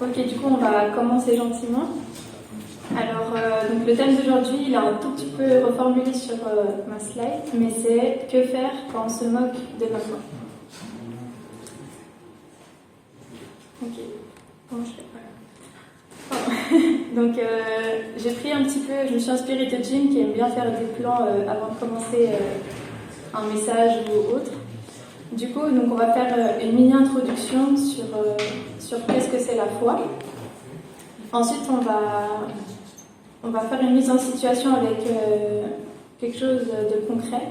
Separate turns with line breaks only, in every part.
Ok, du coup, on va commencer gentiment. Alors, donc le thème d'aujourd'hui, il est un tout petit peu reformulé sur ma slide, mais c'est que faire quand on se moque de ma foi. Ok, comment je fais? Donc, j'ai pris un petit peu, je me suis inspirée de Jim qui aime bien faire des plans avant de commencer un message ou autre. Du coup, donc on va faire une mini-introduction sur qu'est-ce que c'est la foi. Ensuite, on va faire une mise en situation avec quelque chose de concret.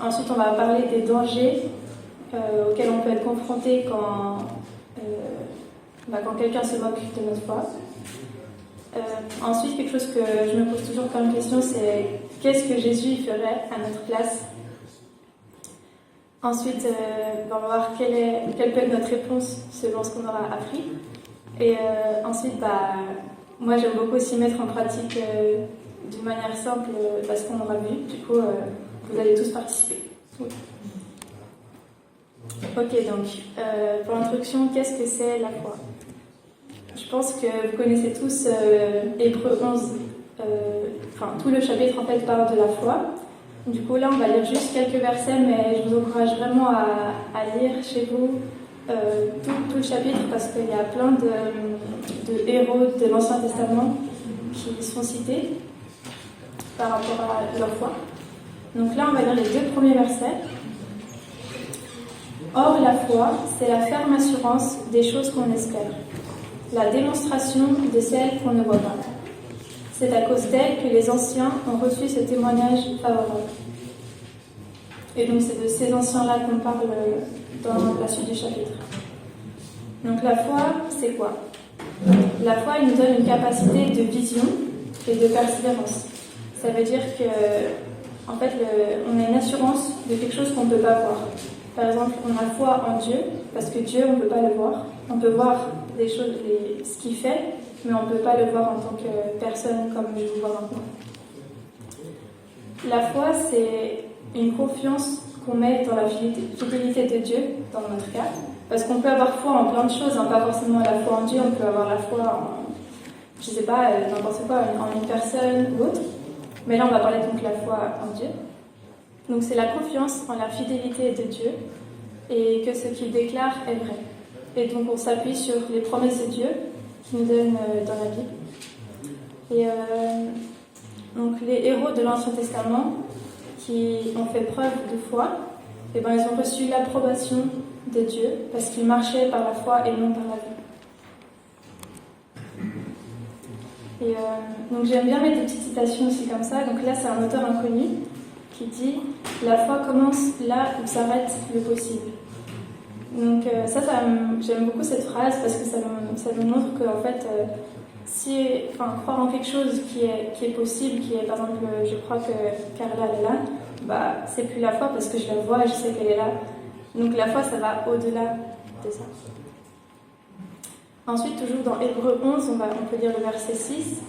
Ensuite, on va parler des dangers auxquels on peut être confronté quand quelqu'un se moque de notre foi. Ensuite, quelque chose que je me pose toujours comme question, c'est qu'est-ce que Jésus ferait à notre place? Ensuite, on va voir quelle peut être notre réponse selon ce qu'on aura appris. Et ensuite, moi j'aime beaucoup aussi mettre en pratique d'une manière simple ce qu'on aura vu. Du coup, vous allez tous participer. Oui. Ok, donc pour l'introduction, qu'est-ce que c'est la foi? Je pense que vous connaissez tous Hébreux 11, tout le chapitre en fait parle de la foi. Du coup là on va lire juste quelques versets, mais je vous encourage vraiment à lire chez vous tout le chapitre parce qu'il y a plein de héros de l'Ancien Testament qui sont cités par rapport à leur foi. Donc là on va lire les 2 premiers versets. Or la foi, c'est la ferme assurance des choses qu'on espère, la démonstration de celles qu'on ne voit pas. C'est à cause d'elle que les anciens ont reçu ce témoignage favorable. Et donc c'est de ces anciens-là qu'on parle dans la suite du chapitre. Donc la foi, c'est quoi? La foi, elle nous donne une capacité de vision et de persévérance. Ça veut dire que, en fait, on a une assurance de quelque chose qu'on ne peut pas voir. Par exemple, on a foi en Dieu, parce que Dieu, on ne peut pas le voir. On peut voir des choses, ce qu'il fait, mais on ne peut pas le voir en tant que personne comme je vous vois maintenant. La foi, c'est une confiance qu'on met dans la fidélité de Dieu, dans notre cas. Parce qu'on peut avoir foi en plein de choses, pas forcément la foi en Dieu, on peut avoir la foi en, n'importe quoi, en une personne ou autre. Mais là, on va parler donc de la foi en Dieu. Donc c'est la confiance en la fidélité de Dieu et que ce qu'il déclare est vrai. Et donc on s'appuie sur les promesses de Dieu qu'il nous donne dans la Bible. Et donc les héros de l'Ancien Testament qui ont fait preuve de foi, ils ont reçu l'approbation de Dieu parce qu'ils marchaient par la foi et non par la vue. Et donc j'aime bien mettre des petites citations aussi comme ça. Donc là c'est un auteur inconnu qui dit « La foi commence là où s'arrête le possible ». Donc j'aime beaucoup cette phrase parce que ça nous montre que en fait, croire en quelque chose qui est possible, qui est par exemple, je crois que Carla est là, c'est plus la foi parce que je la vois et je sais qu'elle est là. Donc la foi, ça va au-delà de ça. Ensuite, toujours dans Hébreux 11, on peut lire le verset 6.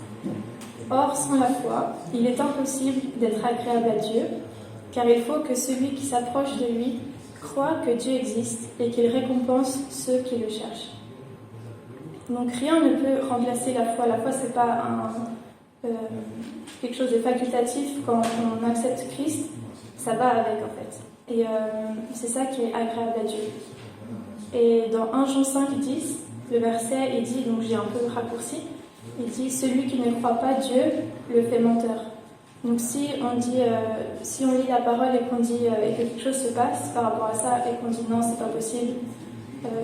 Or, sans la foi, il est impossible d'être agréable à Dieu, car il faut que celui qui s'approche de lui croit que Dieu existe et qu'il récompense ceux qui le cherchent. Donc rien ne peut remplacer la foi. La foi, c'est pas quelque chose de facultatif. Quand on accepte Christ, ça va avec en fait. Et c'est ça qui est agréable à Dieu. Et dans 1 Jean 5, 10, le verset, il dit, donc j'ai un peu raccourci, il dit « Celui qui ne croit pas Dieu le fait menteur ». Donc si on lit la parole et qu'on dit et que quelque chose se passe par rapport à ça et qu'on dit « Non, c'est pas possible,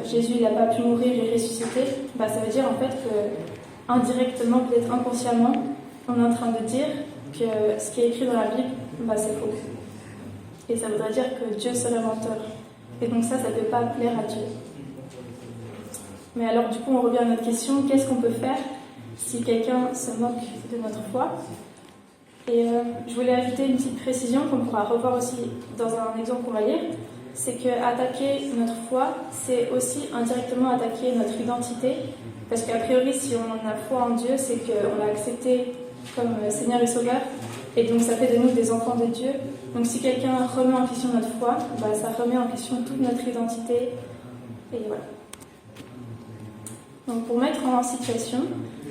Jésus il n'a pas pu mourir et ressusciter », ça veut dire en fait que indirectement, peut-être inconsciemment, on est en train de dire que ce qui est écrit dans la Bible, c'est faux. Et ça voudrait dire que Dieu serait menteur. Et donc ça ne peut pas plaire à Dieu. Mais alors du coup, on revient à notre question, qu'est-ce qu'on peut faire si quelqu'un se moque de notre foi? Et je voulais ajouter une petite précision qu'on pourra revoir aussi dans un exemple qu'on va lire, c'est que attaquer notre foi, c'est aussi indirectement attaquer notre identité, parce qu'a priori, si on a foi en Dieu, c'est qu'on l'a accepté comme Seigneur et Sauveur, et donc ça fait de nous des enfants de Dieu. Donc si quelqu'un remet en question notre foi, ça remet en question toute notre identité, et voilà. Donc pour mettre en situation,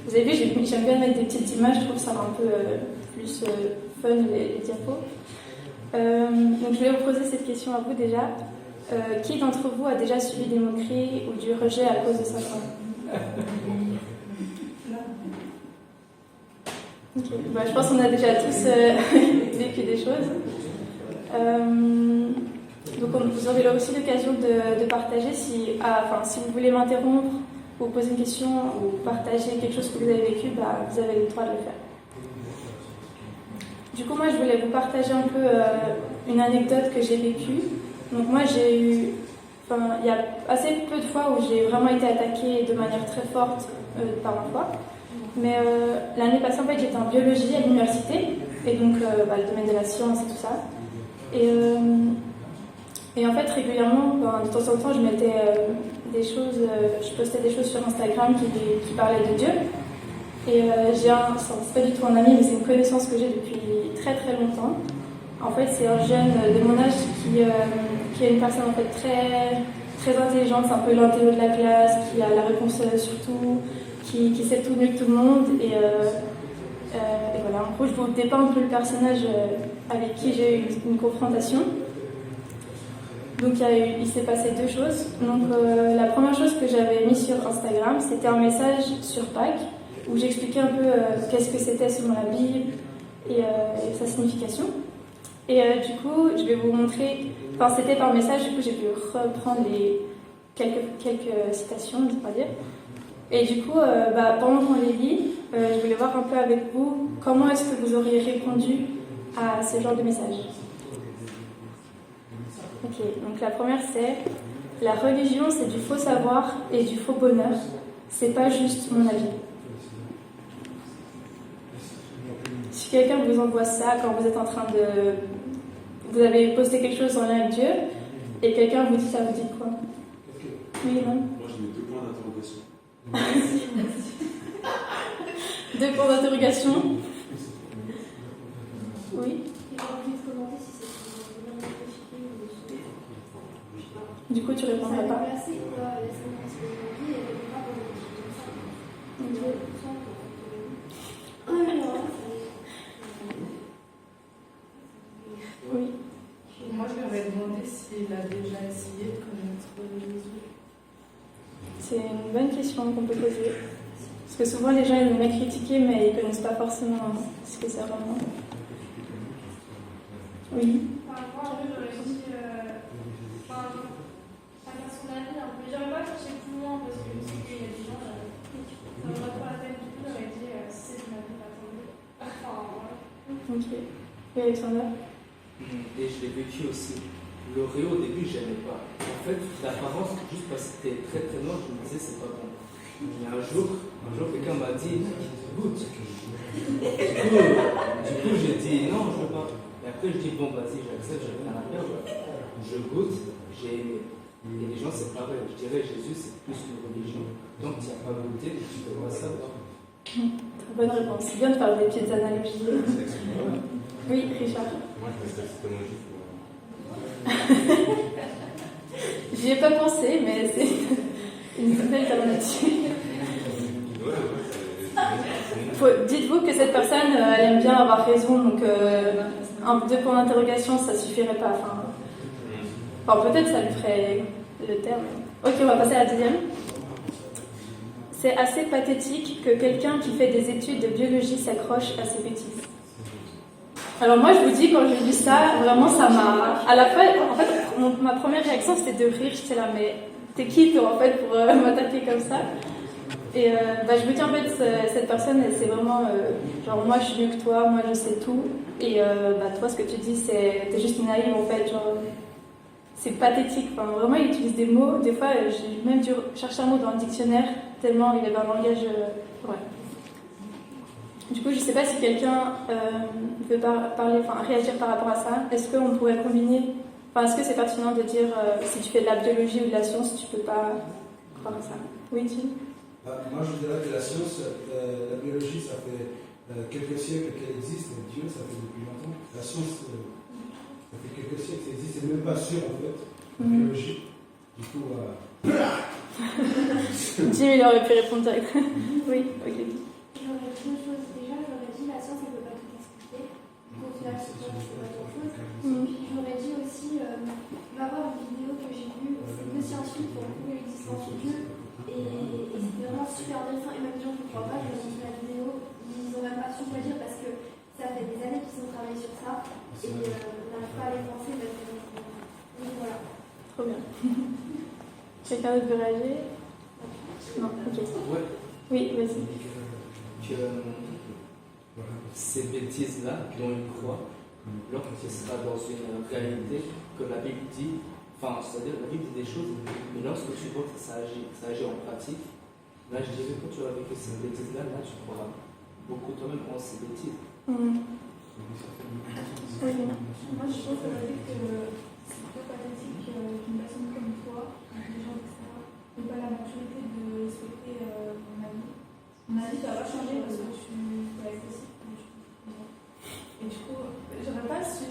vous avez vu, j'aime bien mettre des petites images, je trouve ça un peu plus fun les diapos. Donc je vais vous poser cette question à vous déjà. Qui d'entre vous a déjà subi des moqueries ou du rejet à cause de sa foi? Okay. Bah, je pense qu'on a déjà tous vécu des choses. Donc vous aurez aussi l'occasion de partager si vous voulez m'interrompre ou poser une question ou partager quelque chose que vous avez vécu, vous avez le droit de le faire. Du coup, moi je voulais vous partager un peu une anecdote que j'ai vécue. Donc moi il y a assez peu de fois où j'ai vraiment été attaquée de manière très forte par ma foi. Mais l'année passée, en fait, j'étais en biologie à l'université, et donc le domaine de la science et tout ça. Et en fait, régulièrement, de temps en temps, je mettais je postais des choses sur Instagram qui parlaient de Dieu. Et c'est pas du tout un ami, mais c'est une connaissance que j'ai depuis très très longtemps. En fait, c'est un jeune de mon âge qui est une personne en fait très, très intelligente, c'est un peu l'intello de la classe, qui a la réponse sur tout, qui sait tout mieux que tout le monde. Et voilà, en gros, je vous dépeins un peu le personnage avec qui j'ai eu une confrontation. Donc il s'est passé deux choses. Donc la première chose que j'avais mis sur Instagram, c'était un message sur Pâques, où j'expliquais un peu qu'est-ce que c'était selon la Bible et sa signification. Et du coup, je vais vous montrer, c'était par message, du coup j'ai pu reprendre quelques citations, on va dire. Et du coup, pendant qu'on les lit, je voulais voir un peu avec vous comment est-ce que vous auriez répondu à ce genre de message. Ok, donc la première c'est: la religion c'est du faux savoir et du faux bonheur, c'est pas juste mon avis. Si quelqu'un vous envoie ça quand vous êtes en train de... Vous avez posté quelque chose en lien avec Dieu, et quelqu'un vous dit ça, vous dites quoi? Oui, non?
Moi je mets 2 points d'interrogation.
2 points d'interrogation. Oui. Du coup, tu répondras pas. Oui.
Moi, je lui aurais demandé s'il a déjà essayé de connaître Jésus.
C'est une bonne question qu'on peut poser. Parce que souvent, les gens ils aiment bien critiquer, mais ils ne connaissent pas forcément ce que c'est vraiment. Oui.
Par rapport à eux, j'aurais dit chacun son avis un peu. J'aurais pas cherché plus loin parce que je sais qu'il y a des gens, ça ne vaut pas la peine du tout. J'aurais dit si c'est mon avis, pas tomber. Voilà.
Ok. Et Alexandra?
Et je l'ai vécu aussi. Le Réo, au début, je n'aimais pas. En fait, l'apparence, juste parce que c'était très très noir, je me disais c'est pas bon. Mais un jour quelqu'un m'a dit goûte. Du coup, j'ai dit non, je veux pas. Et après, je dis bon, vas-y, j'accepte, j'ai rien à perdre. Je goûte, j'ai aimé. Et les gens, c'est pareil. Je dirais Jésus, c'est plus qu'une religion. Donc, tu n'as pas goûté, tu peux pas savoir.
Très bonne réponse. C'est bien de faire des petites analogies. Oui, Richard.
Moi je mettrais c'était mon juif.
J'y ai pas pensé, mais c'est une belle alternative. Dites-vous que cette personne, elle aime bien avoir raison, donc 2 points d'interrogation, ça suffirait pas. Enfin, peut-être ça lui ferait le terme. Ok, on va passer à la deuxième. C'est assez pathétique que quelqu'un qui fait des études de biologie s'accroche à ses bêtises. Alors moi, je vous dis, quand j'ai lu ça, vraiment, ça m'a... À la fin, en fait, ma première réaction, c'était de rire. J'étais là, mais t'es qui, toi, en fait, pour m'attaquer comme ça? Et je me dis, en fait, cette personne, c'est vraiment... genre, moi, je suis mieux que toi, moi, je sais tout. Et toi, ce que tu dis, t'es juste naïve, en fait. Genre, c'est pathétique. Enfin, vraiment, il utilise des mots. Des fois, j'ai même dû chercher un mot dans le dictionnaire, tellement il avait un langage... ouais. Du coup, je ne sais pas si quelqu'un veut réagir par rapport à ça. Est-ce qu'on pourrait combiner... est-ce que c'est pertinent de dire si tu fais de la biologie ou de la science, tu ne peux pas croire à ça? Oui, Gilles?
Moi, je dirais que la science, la biologie, ça fait quelques siècles qu'elle existe, mais Dieu, ça fait depuis longtemps. La science, ça fait quelques siècles qu'elle existe, c'est même pas sûr, en fait, la biologie. Du coup,
Jim, il aurait pu répondre direct. Oui, ok.
J'aurais dit deux choses. Déjà, j'aurais dit la science, elle ne peut pas tout expliquer. Au final, c'est pas grand-chose. Et puis, j'aurais dit aussi, va voir une vidéo que j'ai vue, c'est deux scientifiques qui ont prouvé l'existence de Dieu. Et c'était vraiment super intéressant. Et même les gens qui ne croient pas, je leur ai montré la vidéo, ils n'ont même pas su quoi dire parce que ça fait des années qu'ils ont travaillé sur ça. Et on n'arrive pas à les penser. Donc voilà.
Trop bien. Quelqu'un d'autre veut réagir? Non, ok.
Ouais.
Oui, vas-y.
Que ces bêtises-là dont ils croient, lorsqu'il sera dans une réalité que la Bible dit, enfin, c'est-à-dire la Bible dit des choses, mais lorsque tu vois que ça agit en pratique, là je dirais quand tu auras vécu ces bêtises-là, là tu croiras beaucoup toi-même en ces bêtises.
Oui,
Moi, je pense que c'est plutôt pathétique qu'une personne comme toi, des gens, etc., n'ait pas la maturité de respecter mon avis. Mon avis, ça va pas changer parce que tu es agressif. Et du coup, j'aurais pas su.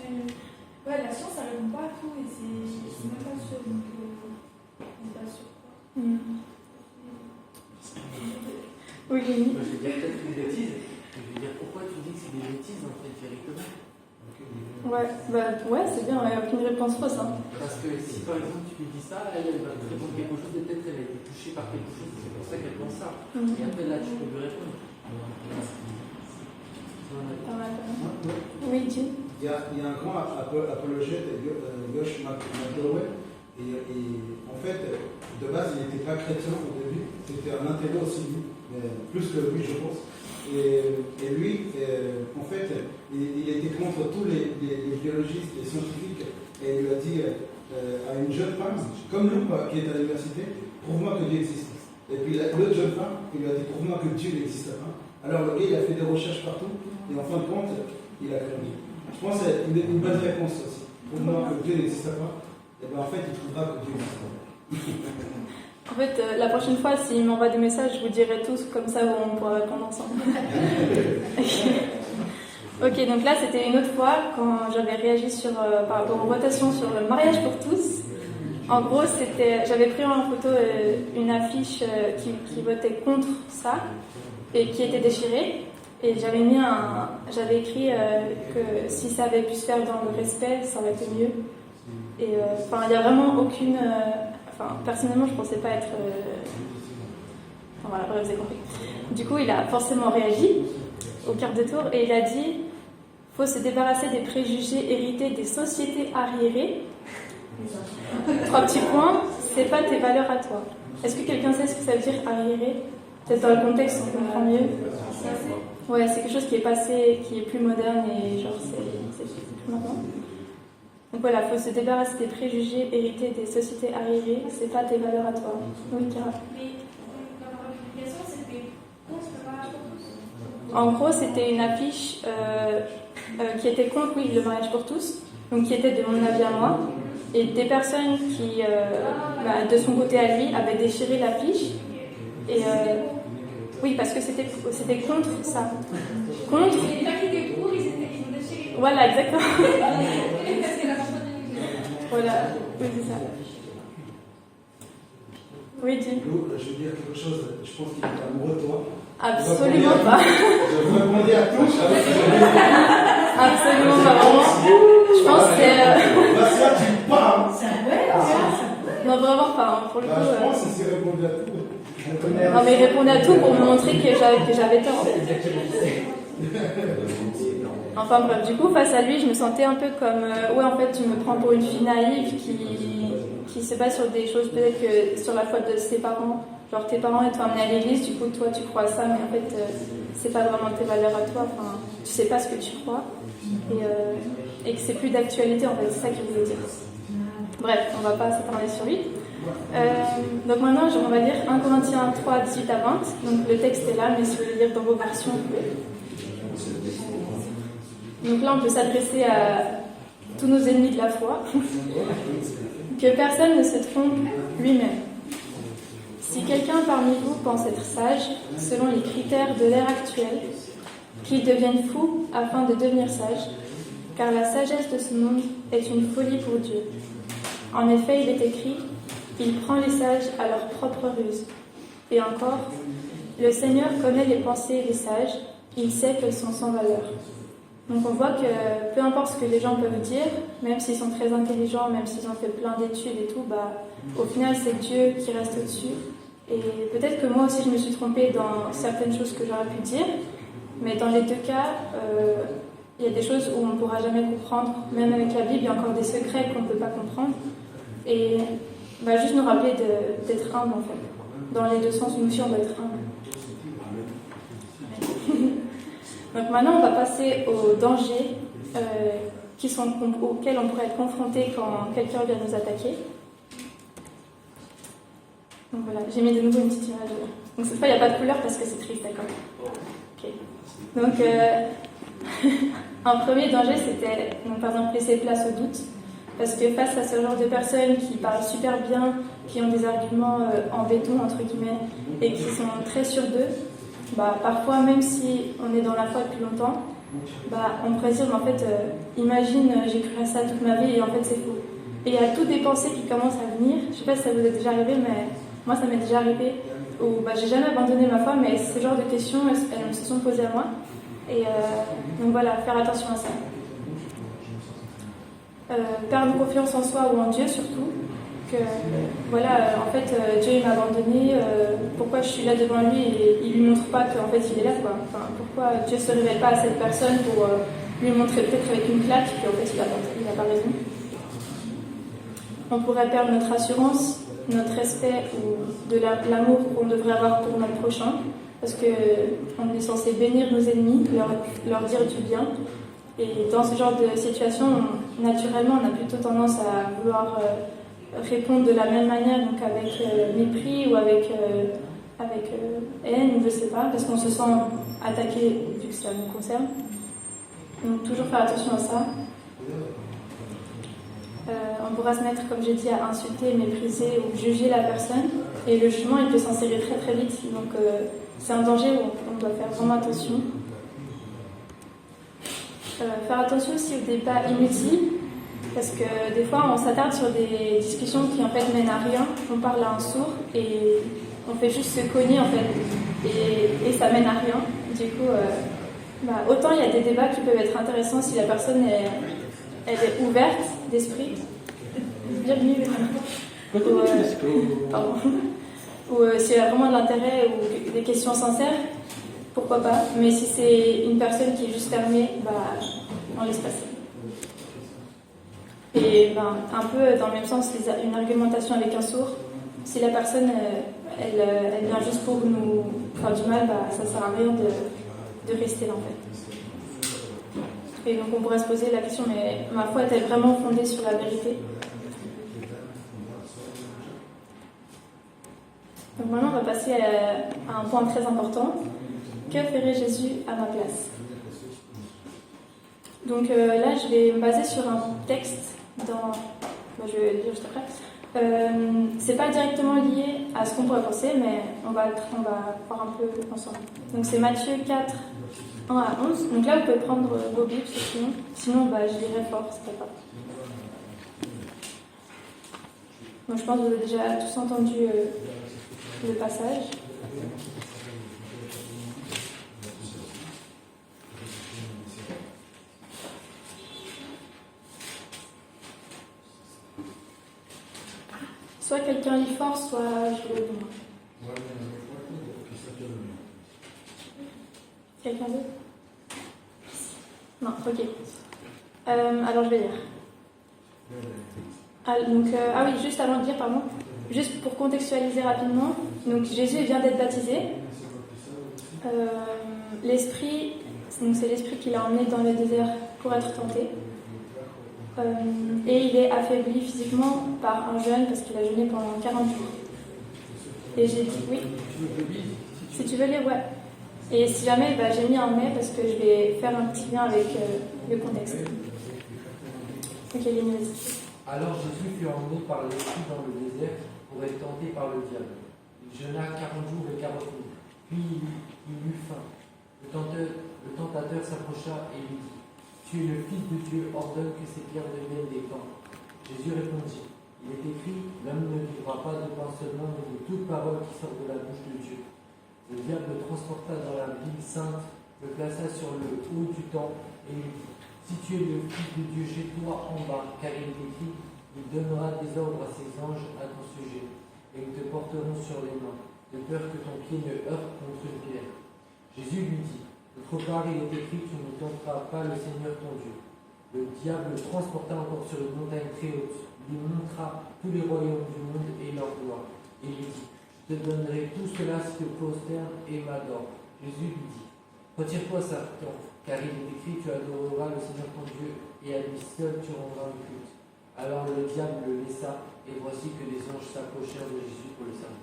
Ouais, la science, ça répond pas à tout et c'est même pas sûr. Donc, c'est pas sûr.
Oui, Jenny.
Je vais dire peut-être une bêtise. Je vais dire pourquoi tu dis que c'est des bêtises en fait directement.
Ouais, c'est bien, aucune réponse fausse. Hein.
Parce que si par exemple tu lui dis ça, elle va te répondre quelque chose et peut-être elle a été touchée par quelque chose, c'est pour ça qu'elle pense ça. Et après là tu peux lui répondre.
Oui, Jim.
Il y a un grand apologète, Josh McDowell, et en fait, de base, il n'était pas chrétien au début, c'était un intello aussi, plus que lui, je pense. Et lui, en fait, il était contre tous les biologistes, les scientifiques, et il lui a dit à une jeune femme, comme nous, qui est à l'université, prouve-moi que Dieu existe. Et puis l'autre jeune femme, il lui a dit, prouve-moi que Dieu n'existe pas. Alors le gars, il a fait des recherches partout, et en fin de compte, il a créé. Je pense que c'est une bonne réponse aussi. Prouve-moi que Dieu n'existe pas, et bien en fait, il trouvera que Dieu n'existe pas.
En fait, la prochaine fois, s'il m'envoie des messages, je vous dirai tous, comme ça on pourra répondre ensemble. Ok, donc là, c'était une autre fois quand j'avais réagi par rapport aux votations sur le mariage pour tous. En gros, j'avais pris en photo une affiche qui votait contre ça et qui était déchirée. Et j'avais écrit que si ça avait pu se faire dans le respect, ça aurait été mieux. Et il n'y a vraiment aucune. Personnellement, je ne pensais pas être. Voilà, bref, vous avez compris. Du coup, il a forcément réagi au quart de tour et il a dit faut se débarrasser des préjugés hérités des sociétés arriérées. 3 petits points, c'est pas tes valeurs à toi. Est-ce que quelqu'un sait ce que ça veut dire arriéré? Peut-être dans le contexte, on comprend mieux. Ouais, c'est quelque chose qui est passé, qui est plus moderne et genre c'est plus maintenant. Donc voilà, il faut se débarrasser des préjugés hérités des sociétés arriérées, c'est pas tes valeurs à toi. Oui, Kira.
Mais dans la publication, c'était contre le mariage pour tous.
En gros, c'était une affiche qui était contre, oui, le mariage pour tous, donc qui était de mon avis à moi, et des personnes qui, de son côté à lui, avaient déchiré l'affiche. Et oui, parce que c'était contre ça. Contre.
Et les gens qui étaient pour, ils ont déchiré.
Voilà, exactement.
Parce que la personne
Voilà, oui, c'est ça. Oui, dis.
Lou, je veux dire quelque chose, je pense qu'il est amoureux de toi.
Absolument pas.
Je vous répondais à tous.
Absolument pas, vraiment. Je pense que c'est.
Bastien, tu parles.
Non, vraiment pas, hein, pour le coup.
Je pense que c'est répondu à tout.
Non, mais il répondait à tout pour me montrer que j'avais tort. Enfin bref, du coup, face à lui, je me sentais un peu comme ouais, en fait, tu me prends pour une fille naïve qui se base sur des choses, peut-être que sur la foi de ses parents. Genre, tes parents, ils t'ont amené à l'église, du coup, toi, tu crois à ça, mais en fait, c'est pas vraiment tes valeurs à toi. Enfin, tu sais pas ce que tu crois. Et que c'est plus d'actualité, en fait, c'est ça qu'il voulait dire. Bref, on va pas s'attarder sur lui. Donc maintenant, on va lire 1 Corinthiens 3, 18 à 20. Donc le texte est là, mais si vous voulez lire dans vos versions, vous pouvez. Donc là, on peut s'adresser à tous nos ennemis de la foi. Que personne ne se trompe lui-même. Si quelqu'un parmi vous pense être sage, selon les critères de l'ère actuelle, qu'il devienne fou afin de devenir sage, car la sagesse de ce monde est une folie pour Dieu. En effet, il est écrit Il prend les sages à leur propre ruse. Et encore, le Seigneur connaît les pensées des sages, il sait qu'elles sont sans valeur. Donc on voit que peu importe ce que les gens peuvent dire, même s'ils sont très intelligents, même s'ils ont fait plein d'études et tout, au final c'est Dieu qui reste au-dessus. Et peut-être que moi aussi je me suis trompée dans certaines choses que j'aurais pu dire, mais dans les deux cas, il y a des choses où on ne pourra jamais comprendre. Même avec la Bible, il y a encore des secrets qu'on ne peut pas comprendre. Et juste nous rappeler d'être humble en fait. Dans les deux sens, nous aussi on doit être humble. Donc maintenant, on va passer aux dangers auxquels on pourrait être confronté quand quelqu'un vient nous attaquer. Donc voilà, j'ai mis de nouveau une petite image. Donc cette fois, il n'y a pas de couleur parce que c'est triste, d'accord. Ok. Donc, un premier danger, c'était, par exemple, laisser place au doute. Parce que face à ce genre de personnes qui parlent super bien, qui ont des arguments en béton, entre guillemets, et qui sont très sûrs d'eux, parfois, même si on est dans la foi depuis longtemps, on pourrait dire, mais en fait, imagine, j'ai cru à ça toute ma vie et en fait, c'est faux. Et il y a toutes des pensées qui commencent à venir. Je ne sais pas si ça vous est déjà arrivé, mais moi, ça m'est déjà arrivé. Où j'ai jamais abandonné ma foi, mais ce genre de questions, elles me se sont posées à moi. Et donc voilà, faire attention à ça. Perdre confiance en soi ou en Dieu surtout. Que en fait, Dieu il m'a abandonné, pourquoi je suis là devant lui et il lui montre pas qu'en fait il est là, quoi. Enfin, pourquoi Dieu se révèle pas à cette personne pour lui montrer peut-être avec une claque qu'en fait il a pas raison. On pourrait perdre notre assurance, notre respect ou de l'amour qu'on devrait avoir pour notre prochain, parce qu'on est censé bénir nos ennemis, leur dire du bien. Et dans ce genre de situation, naturellement, on a plutôt tendance à vouloir répondre de la même manière, donc avec mépris ou avec haine, ou je sais pas, parce qu'on se sent attaqué vu que ça nous concerne. Donc toujours faire attention à ça. On pourra se mettre, comme j'ai dit, à insulter, mépriser ou juger la personne, et le jugement il peut s'insérer très très vite. Donc c'est un danger où on doit faire vraiment attention. Faire attention aussi aux débats inutiles. Parce que des fois, on s'attarde sur des discussions qui en fait mènent à rien. On parle à un sourd et on fait juste se cogner en fait. Et ça mène à rien. Du coup, autant il y a des débats qui peuvent être intéressants si la personne elle est ouverte d'esprit. Bienvenue. Ou s'il y a vraiment de l'intérêt ou des questions sincères, pourquoi pas. Mais si c'est une personne qui est juste fermée, on laisse passer. Et un peu dans le même sens, une argumentation avec un sourd, si la personne elle vient juste pour nous faire du mal, ça ne sert à rien de rester là en fait. Et donc on pourrait se poser la question, mais ma foi est-elle vraiment fondée sur la vérité? Donc maintenant on va passer à un point très important. Que ferait Jésus à ma place? Donc là je vais me baser sur un texte je vais le dire juste après. C'est pas directement lié à ce qu'on pourrait penser, mais on va voir un peu ensemble. Donc c'est Matthieu 4, 1 à 11. Donc là vous pouvez prendre vos Bibles, sinon je lirai fort, c'est pas grave. Donc je pense que vous avez déjà tous entendu le passage. Soit quelqu'un lit fort, soit je le lis moi. Quelqu'un d'autre? Non, ok. Alors je vais lire. Oui, juste avant de dire, pardon. Juste pour contextualiser rapidement. Donc Jésus vient d'être baptisé. L'esprit, c'est l'esprit qui l'a emmené dans le désert pour être tenté. Et il est affaibli physiquement par un jeûne parce qu'il a jeûné pendant 40 jours. Et j'ai dit oui. Si tu veux lire, ouais. Et si jamais, j'ai mis un mais parce que je vais faire un petit lien avec le contexte. Ok, Lénie, vas-y.
Alors Jésus fut emmené par l'esprit dans le désert pour être tenté par le diable. Il jeûna 40 jours et 40 nuits. Puis il eut faim. Le tentateur s'approcha et lui dit: Tu es le Fils de Dieu, ordonne que ces pierres deviennent des pains. Jésus répondit: Il est écrit, l'homme ne vivra pas de pain seulement, mais de toute parole qui sort de la bouche de Dieu. Le diable le transporta dans la ville sainte, le plaça sur le haut du temple, et lui dit, si tu es le Fils de Dieu, jette-toi en bas, car il est écrit, il donnera des ordres à ses anges à ton sujet, et ils te porteront sur les mains, de peur que ton pied ne heurte contre une pierre. Jésus lui dit, d'autre part, il est écrit, tu ne tenteras pas le Seigneur ton Dieu. Le diable le transporta encore sur une montagne très haute, lui montra tous les royaumes du monde et leur gloire, et lui dit, je te donnerai tout cela si tu te prosternes et m'adores. Jésus lui dit, retire-toi, Satan, car il est écrit, tu adoreras le Seigneur ton Dieu, et à lui seul tu rendras le culte. Alors le diable le laissa, et voici que des anges s'approchèrent de Jésus pour le servir.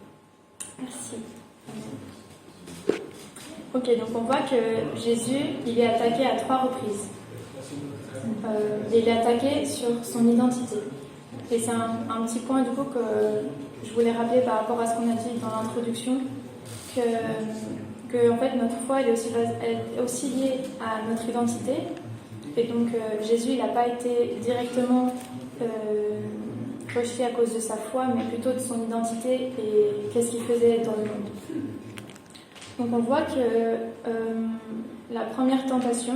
Merci. Ok, donc on voit que Jésus, il est attaqué à 3 reprises. Il est attaqué sur son identité. Et c'est un petit point du coup que je voulais rappeler par rapport à ce qu'on a dit dans l'introduction, que en fait notre foi elle est aussi liée à notre identité. Et donc Jésus il n'a pas été directement rejeté à cause de sa foi, mais plutôt de son identité et qu'est-ce qu'il faisait dans le monde. Donc on voit que la première tentation,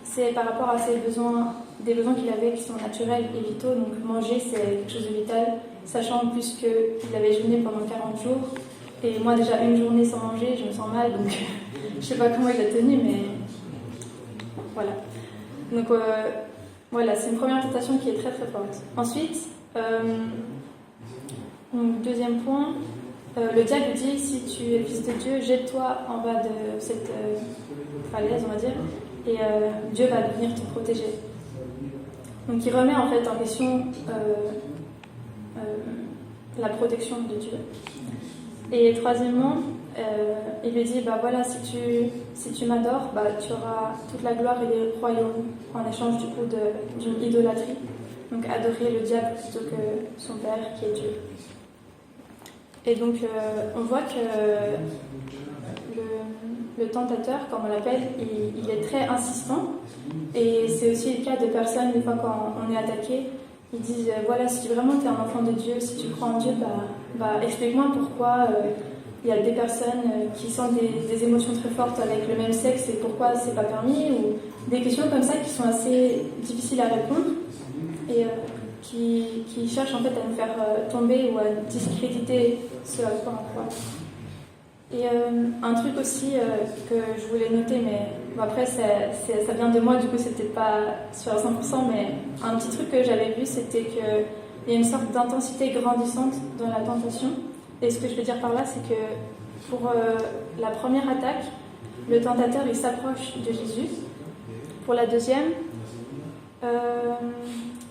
c'est par rapport à des besoins qu'il avait qui sont naturels et vitaux. Donc manger, c'est quelque chose de vital, sachant en plus qu'il avait jeûné pendant 40 jours. Et moi déjà une journée sans manger, je me sens mal, donc je sais pas comment il a tenu, mais voilà. Donc voilà, c'est une première tentation qui est très très forte. Ensuite, donc, deuxième point, le diable dit, si tu es le Fils de Dieu, jette-toi en bas de cette falaise, on va dire, et Dieu va venir te protéger. Donc il remet en fait en question la protection de Dieu. Et troisièmement, il lui dit, bah voilà, si tu m'adores, bah, tu auras toute la gloire et les royaumes en échange du coup d'une idolâtrie. Donc adorer le diable plutôt que son Père qui est Dieu. Et donc on voit que le tentateur, comme on l'appelle, il est très insistant. Et c'est aussi le cas de personnes, des fois quand on est attaqué, ils disent voilà, si vraiment tu es un enfant de Dieu, si tu crois en Dieu, bah explique-moi pourquoi il y a des personnes qui sentent des émotions très fortes avec le même sexe et pourquoi c'est pas permis, ou des questions comme ça qui sont assez difficiles à répondre et qui cherchent en fait à nous faire tomber ou à discréditer ce à quoi on croit. Et un truc aussi que je voulais noter, mais après ça vient de moi, du coup c'était pas sur 100%, mais un petit truc que j'avais vu, c'était qu'il y a une sorte d'intensité grandissante dans la tentation. Et ce que je veux dire par là, c'est que pour la première attaque, le tentateur il s'approche de Jésus. Pour la deuxième,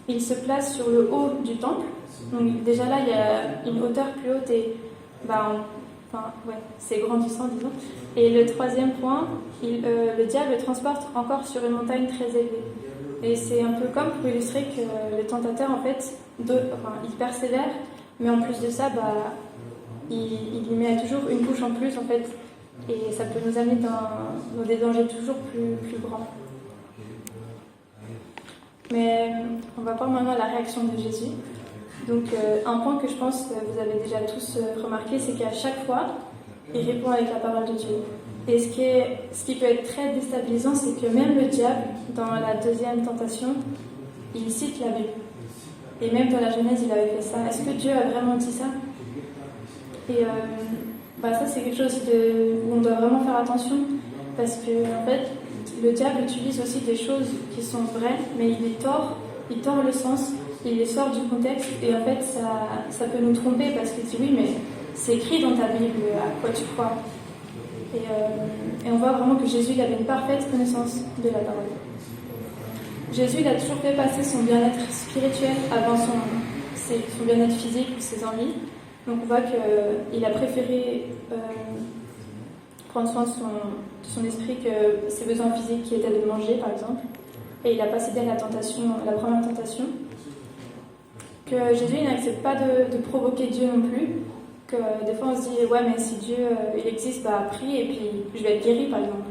il se place sur le haut du temple. Donc déjà là, il y a une hauteur plus haute et c'est grandissant, disons. Et le troisième point, le diable le transporte encore sur une montagne très élevée. Et c'est un peu comme pour illustrer que le tentateur, en fait, il persévère, mais en plus de ça, il lui met toujours une couche en plus, en fait. Et ça peut nous amener dans des dangers toujours plus grands. Mais on va voir maintenant la réaction de Jésus. Donc un point que je pense que vous avez déjà tous remarqué, c'est qu'à chaque fois, il répond avec la parole de Dieu. Et ce qui peut être très déstabilisant, c'est que même le diable, dans la deuxième tentation, il cite la Bible. Et même dans la Genèse, il avait fait ça. Est-ce que Dieu a vraiment dit ça? Et ça, c'est quelque chose où on doit vraiment faire attention, parce que en fait, le diable utilise aussi des choses qui sont vraies, mais il tord le sens, il les sort du contexte, et en fait, ça peut nous tromper, parce qu'il dit oui, mais c'est écrit dans ta Bible, à quoi tu crois. Et on voit vraiment que Jésus il avait une parfaite connaissance de la parole. Jésus il a toujours fait passer son bien-être spirituel avant son bien-être physique ou ses envies. Donc on voit qu'il a préféré prendre soin de son esprit que ses besoins physiques qui étaient de manger par exemple. Et il a pas cédé à la première tentation. Que Jésus il n'accepte pas de provoquer Dieu non plus. Que des fois on se dit ouais mais si Dieu il existe, prie et puis je vais être guéri par exemple.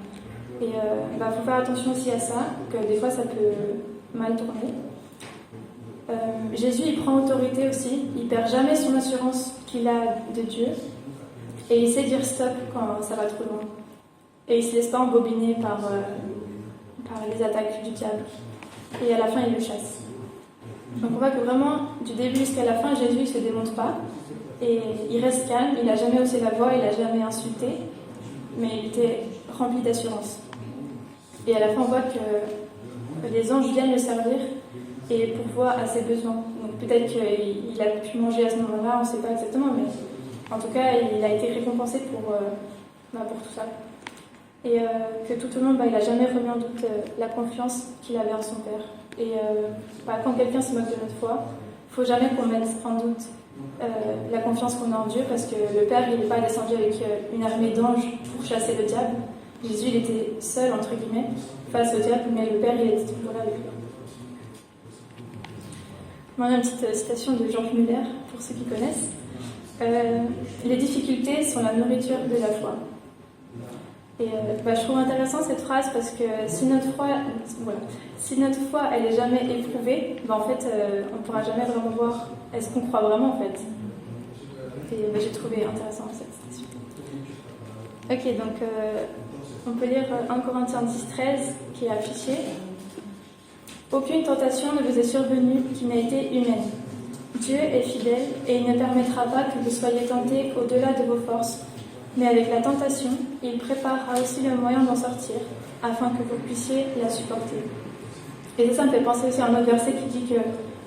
Et faut faire attention aussi à ça, que des fois ça peut mal tourner. Jésus, il prend autorité aussi. Il perd jamais son assurance qu'il a de Dieu. Et il sait dire stop quand ça va trop loin. Et il ne se laisse pas embobiner par les attaques du diable. Et à la fin, il le chasse. Donc on voit que vraiment, du début jusqu'à la fin, Jésus ne se démonte pas. Et il reste calme, il n'a jamais haussé la voix, il n'a jamais insulté. Mais il était rempli d'assurance. Et à la fin, on voit que les anges viennent le servir et pourvoient à ses besoins. Donc peut-être qu'il a pu manger à ce moment-là, on ne sait pas exactement, mais en tout cas, il a été récompensé pour tout ça. Et que tout au long, il n'a jamais remis en doute la confiance qu'il avait en son Père. Et quand quelqu'un se moque de notre foi, il ne faut jamais qu'on mette en doute la confiance qu'on a en Dieu, parce que le Père, il n'est pas descendu avec une armée d'anges pour chasser le diable. Jésus, il était seul, entre guillemets, face au diable, mais le Père, il était toujours là avec lui. Voilà une petite citation de Georges Muller, pour ceux qui connaissent. Les difficultés sont la nourriture de la foi. Et je trouve intéressant cette phrase parce que si notre foi elle est jamais éprouvée, en fait on ne pourra jamais vraiment voir est-ce qu'on croit vraiment en fait. Et j'ai trouvé intéressant cette citation. Ok, donc on peut lire 1 Corinthiens 10-13 qui est affiché. Aucune tentation ne vous est survenue qui n'a été humaine. Dieu est fidèle et il ne permettra pas que vous soyez tentés au-delà de vos forces, mais avec la tentation, il préparera aussi le moyen d'en sortir, afin que vous puissiez la supporter. Et ça me fait penser aussi à un autre verset qui dit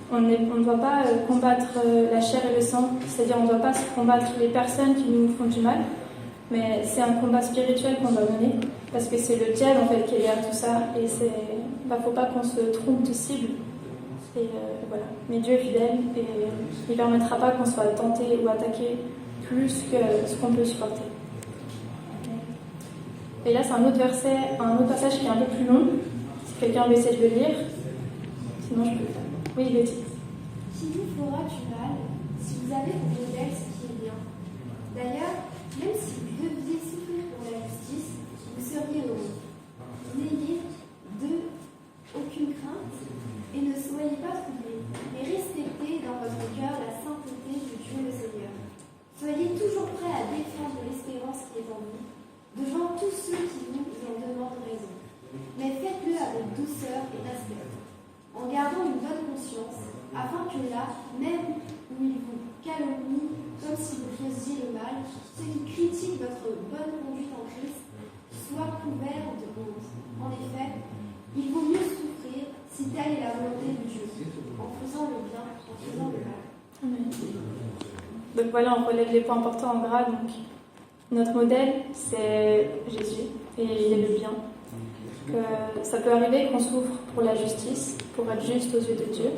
qu'on ne doit pas combattre la chair et le sang, c'est-à-dire on ne doit pas combattre les personnes qui nous font du mal, mais c'est un combat spirituel qu'on doit mener, parce que c'est le diable en fait qui est derrière tout ça, et il ne faut pas qu'on se trompe de cible. Et voilà. Mais Dieu est fidèle et il ne permettra pas qu'on soit tenté ou attaqué plus que ce qu'on peut supporter. Et là, c'est un autre passage qui est un peu plus long. Si quelqu'un veut essayer de le lire, sinon je peux le faire. Oui, Betty.
Qui vous fera du mal si vous avez pour modèle ce qui est bien? D'ailleurs, même si vous deviez souffrir pour la justice, vous seriez heureux. N'ayez aucune crainte et ne soyez pas troublés, mais respectez dans votre cœur la sainteté de Dieu le Seigneur. Soyez toujours prêts à défendre l'espérance qui est en vous, devant tous ceux qui vous en demandent raison. Mais faites-le avec douceur et respect, en gardant une bonne conscience, afin que là, même où ils vous calomnient comme si vous faisiez le mal, ceux qui critiquent votre bonne conduite en Christ soient couverts de honte. En effet, il vaut mieux souffrir si telle est la volonté de Dieu, en faisant le bien, en faisant le mal.
Amen. Donc voilà, on relève les points importants en gras. Donc, notre modèle, c'est Jésus, et il est le bien. Ça peut arriver qu'on souffre pour la justice, pour être juste aux yeux de Dieu,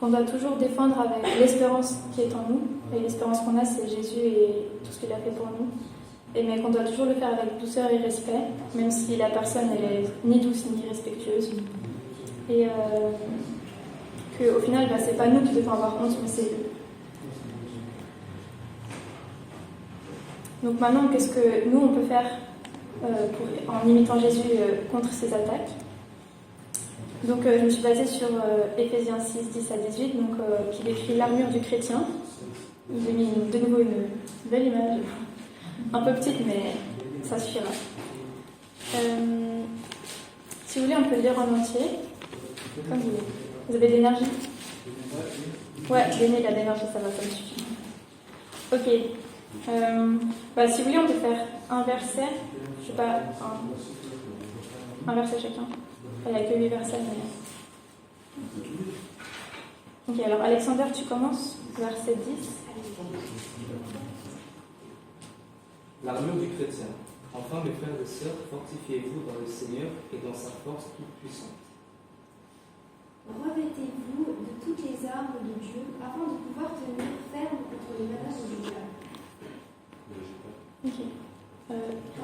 qu'on doit toujours défendre avec l'espérance qui est en nous, et l'espérance qu'on a, c'est Jésus et tout ce qu'il a fait pour nous. Mais qu'on doit toujours le faire avec douceur et respect, même si la personne elle est ni douce ni respectueuse. Et qu'au final, c'est pas nous qui devons avoir honte, mais c'est eux. Donc maintenant, qu'est-ce que nous, on peut faire en imitant Jésus contre ces attaques? Donc je me suis basée sur Éphésiens 6, 10 à 18, qui décrit l'armure du chrétien. J'ai mis de nouveau une belle image, un peu petite, mais ça suffira. Si vous voulez, on peut le lire en entier, comme vous voulez. Vous avez de l'énergie? Ouais, Déné, il a de l'énergie, ça va, ça me suffit. Ok. Si vous voulez, on peut faire un verset, je sais pas, un verset chacun. Il n'y a que 8 versets, mais... Ok, alors Alexander, tu commences, verset 10.
L'armure du chrétien. Enfin, mes frères et sœurs, fortifiez-vous dans le Seigneur et dans sa force toute puissante.
Revêtez-vous de toutes les armes de Dieu afin de pouvoir tenir ferme contre les menaces du diable.
Ok.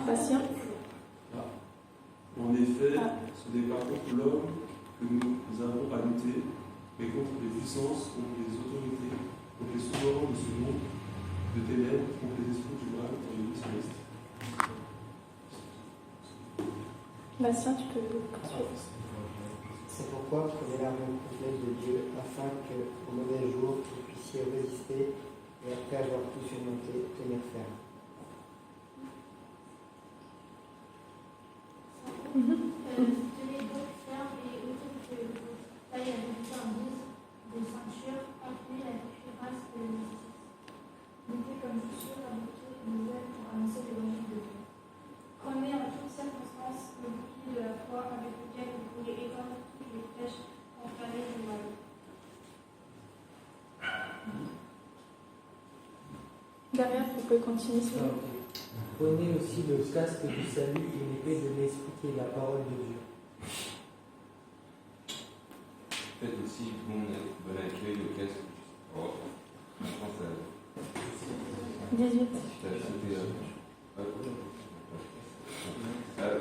Bastien.
En effet, ce n'est pas contre l'homme que nous avons à lutter, mais contre les puissances, contre les autorités, contre les souverains de ce monde, de ténèbres, contre les esprits du mal dans les lieux célestes.
Bastien, tu peux poursuivre.
C'est pourquoi prenez l'armure complète de Dieu, afin que, au mauvais jour, vous puissiez résister et après avoir tout surmonté, tenir ferme.
Tenez donc ferme et autour que vos tailles ajoutées en guise de ceinture, appelez la cuirasse de la justice. Mettez comme chaussure la boucle nouvelle pour annoncer l'évangile de Dieu. Prenez en toutes circonstances le bouclier de la foi avec lequel vous pourrez éteindre toutes les flèches enflammées du mal.
Derrière, vous pouvez continuer sur
Prenez aussi le casque du salut et l'épée de l'esprit qui est la parole de Dieu.
Faites aussi bon accueil au casque du salut. Oh, je pense à...
18.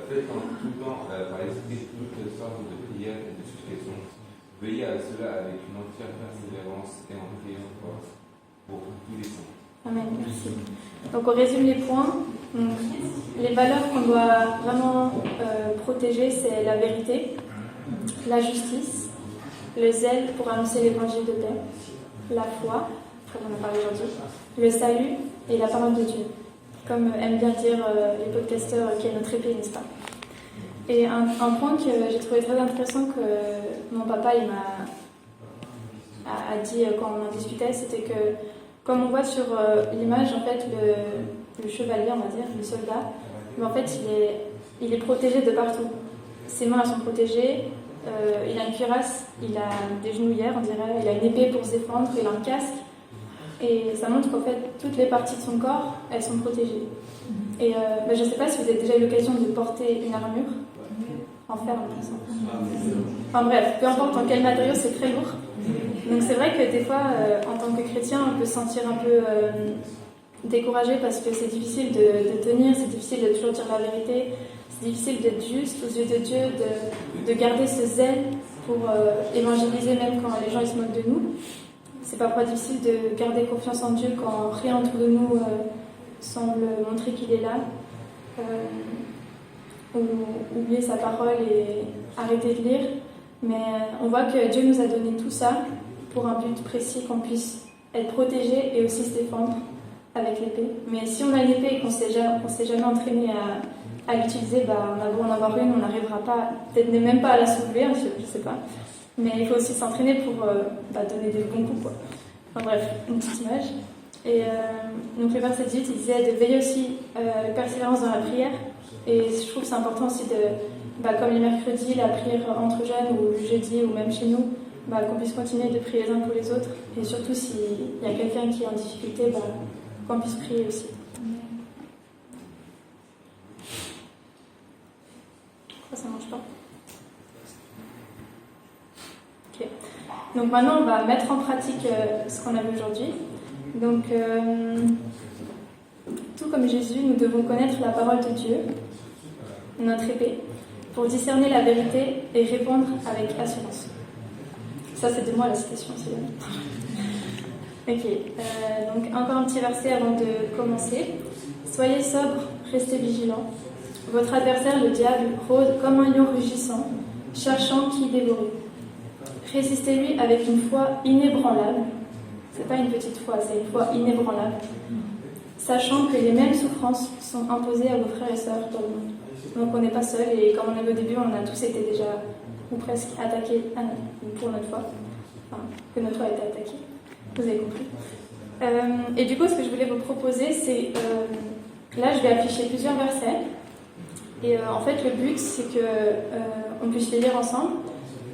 Faites en tout temps par l'esprit toutes sortes de prières et de supplications. Veillez à cela avec une entière persévérance et en priant pour tous les saints.
Amen, merci. Donc on résume les points. Donc, les valeurs qu'on doit vraiment protéger, c'est la vérité, la justice, le zèle pour annoncer l'évangile de paix, la foi, comme on a parlé aujourd'hui, le salut et la parole de Dieu. Comme aiment bien dire les podcasteurs qui est notre épée, n'est-ce pas? Et un point que j'ai trouvé très intéressant que mon papa il a dit quand on en discutait, c'était que comme on voit sur l'image, en fait, le chevalier, on va dire, le soldat, mais en fait, il est protégé de partout. Ses mains elles sont protégées, il a une cuirasse, il a des genouillères, on dirait, il a une épée pour se défendre, il a un casque. Et ça montre qu'en fait, toutes les parties de son corps, elles sont protégées. Et je ne sais pas si vous avez déjà eu l'occasion de porter une armure en fer, par exemple. Enfin bref, peu importe en quel matériau, c'est très lourd. Donc c'est vrai que des fois, en tant que chrétien, on peut se sentir un peu découragé parce que c'est difficile de tenir, c'est difficile de toujours dire la vérité, c'est difficile d'être juste aux yeux de Dieu, de garder ce zèle pour évangéliser même quand les gens ils se moquent de nous. C'est parfois difficile de garder confiance en Dieu quand rien autour de nous semble montrer qu'il est là. Ou oublier sa parole et arrêter de lire. Mais on voit que Dieu nous a donné tout ça pour un but précis, qu'on puisse être protégé et aussi se défendre avec l'épée. Mais si on a une épée et qu'on ne s'est jamais entraîné à l'utiliser, on a beau en avoir une, on n'arrivera pas, peut-être même pas à la soulever, je ne sais pas. Mais il faut aussi s'entraîner pour donner des bons coups, quoi. Enfin bref, une petite image. Et donc le verset 18, il disait de veiller aussi avec persévérance dans la prière. Et je trouve que c'est important aussi comme les mercredis, la prière entre jeunes ou le jeudi ou même chez nous, qu'on puisse continuer de prier les uns pour les autres. Et surtout s'il y a quelqu'un qui est en difficulté, qu'on puisse prier aussi. Pourquoi ça ne marche pas? Ok. Donc maintenant, on va mettre en pratique ce qu'on a vu aujourd'hui. Donc, tout comme Jésus, nous devons connaître la parole de Dieu, notre épée, pour discerner la vérité et répondre avec assurance. Ça, c'est de moi la citation, c'est bien. Ok, donc encore un petit verset avant de commencer. Soyez sobres, restez vigilants. Votre adversaire, le diable, rôde comme un lion rugissant, cherchant qui dévorer. Résistez-lui avec une foi inébranlable. C'est pas une petite foi, c'est une foi inébranlable. Sachant que les mêmes souffrances sont imposées à vos frères et sœurs dans le monde. Donc on n'est pas seul, et comme on a vu au début, on a tous été déjà ou presque attaqués pour notre foi. Enfin, que notre foi a été attaquée. Vous avez compris. Et du coup, ce que je voulais vous proposer, c'est... là, je vais afficher plusieurs versets. Et en fait, le but, c'est qu'on puisse les lire ensemble.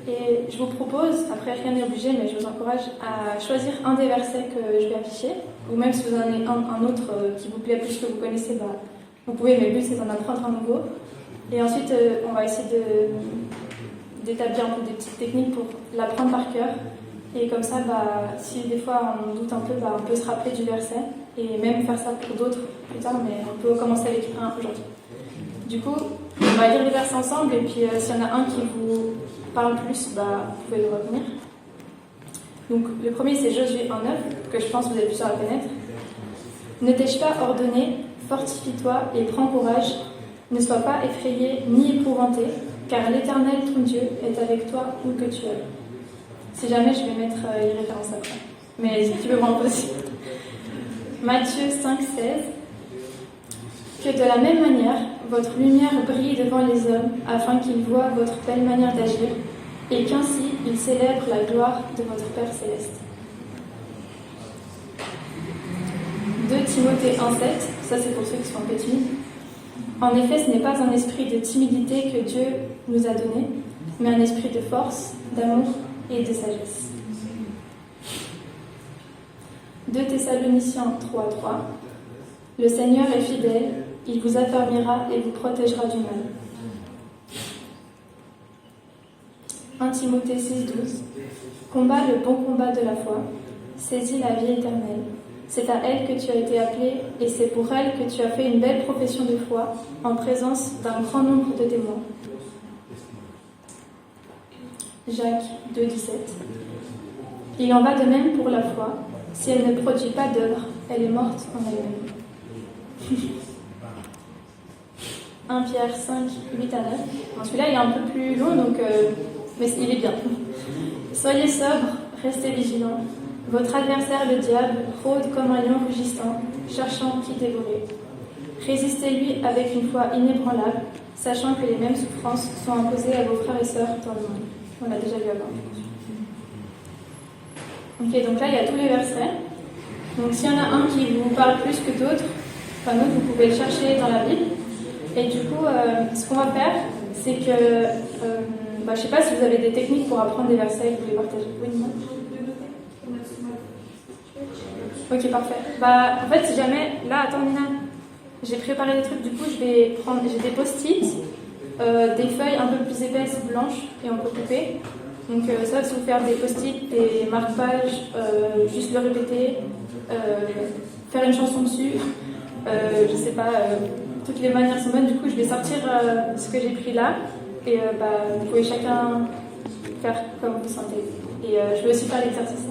Et je vous propose, après rien n'est obligé, mais je vous encourage à choisir un des versets que je vais afficher. Ou même si vous en avez un autre qui vous plaît plus que vous connaissez, vous pouvez, mais le but c'est d'en apprendre un nouveau. Et ensuite, on va essayer d'établir un peu des petites techniques pour l'apprendre par cœur. Et comme ça, si des fois on doute un peu, on peut se rappeler du verset et même faire ça pour d'autres plus tard, mais on peut commencer avec un aujourd'hui. Du coup, on va lire les versets ensemble et puis s'il y en a un qui vous parle plus, vous pouvez le retenir. Donc le premier c'est Josué 1:9, que je pense que vous avez pu le connaître. Ne t'ai-je pas ordonné, fortifie-toi et prends courage, Ne sois pas effrayé ni épouvanté, car l'Éternel, ton Dieu, est avec toi où que tu es. Si jamais, je vais mettre les références après. Mais si tu veux voir aussi. Matthieu 5, 16. Que de la même manière, votre lumière brille devant les hommes, afin qu'ils voient votre belle manière d'agir, et qu'ainsi ils célèbrent la gloire de votre Père céleste. 2 Timothée 1, 7. Ça, c'est pour ceux qui sont un peu timides. En effet, ce n'est pas un esprit de timidité que Dieu nous a donné, mais un esprit de force, d'amour et de sagesse. 2 Thessaloniciens 3, 3. Le Seigneur est fidèle, il vous affermira et vous protégera du mal. 1 Timothée 6, 12. Combat le bon combat de la foi, saisis la vie éternelle. C'est à elle que tu as été appelé, et c'est pour elle que tu as fait une belle profession de foi, en présence d'un grand nombre de témoins. Jacques 2, 17. Il en va de même pour la foi. Si elle ne produit pas d'œuvre, elle est morte en elle-même. 1 Pierre 5, 8 à 9. Bon, celui-là, il est un peu plus long, donc, mais il est bien. Soyez sobres, restez vigilants. Votre adversaire, le diable, rôde comme un lion rugissant, cherchant qui dévorer. Résistez-lui avec une foi inébranlable, sachant que les mêmes souffrances sont imposées à vos frères et sœurs dans le monde. On l'a déjà vu avant. Ok, donc là, il y a tous les versets. Donc s'il y en a un qui vous parle plus que d'autres, enfin d'autres, vous pouvez le chercher dans la Bible. Et du coup, ce qu'on va faire, c'est que... je ne sais pas si vous avez des techniques pour apprendre des versets et vous les partagez. Oui, dis-moi. Ok, parfait. En fait, si jamais... Là, attends, Nina. J'ai préparé des trucs, du coup, j'ai des post-it, des feuilles un peu plus épaisses, blanches, et on peut couper. Donc ça, si vous faire des post-it, des marque-pages, juste le répéter, faire une chanson dessus, je sais pas, toutes les manières sont bonnes. Du coup, je vais sortir ce que j'ai pris là, et vous pouvez chacun faire comme vous sentez. Et je vais aussi faire l'exercice.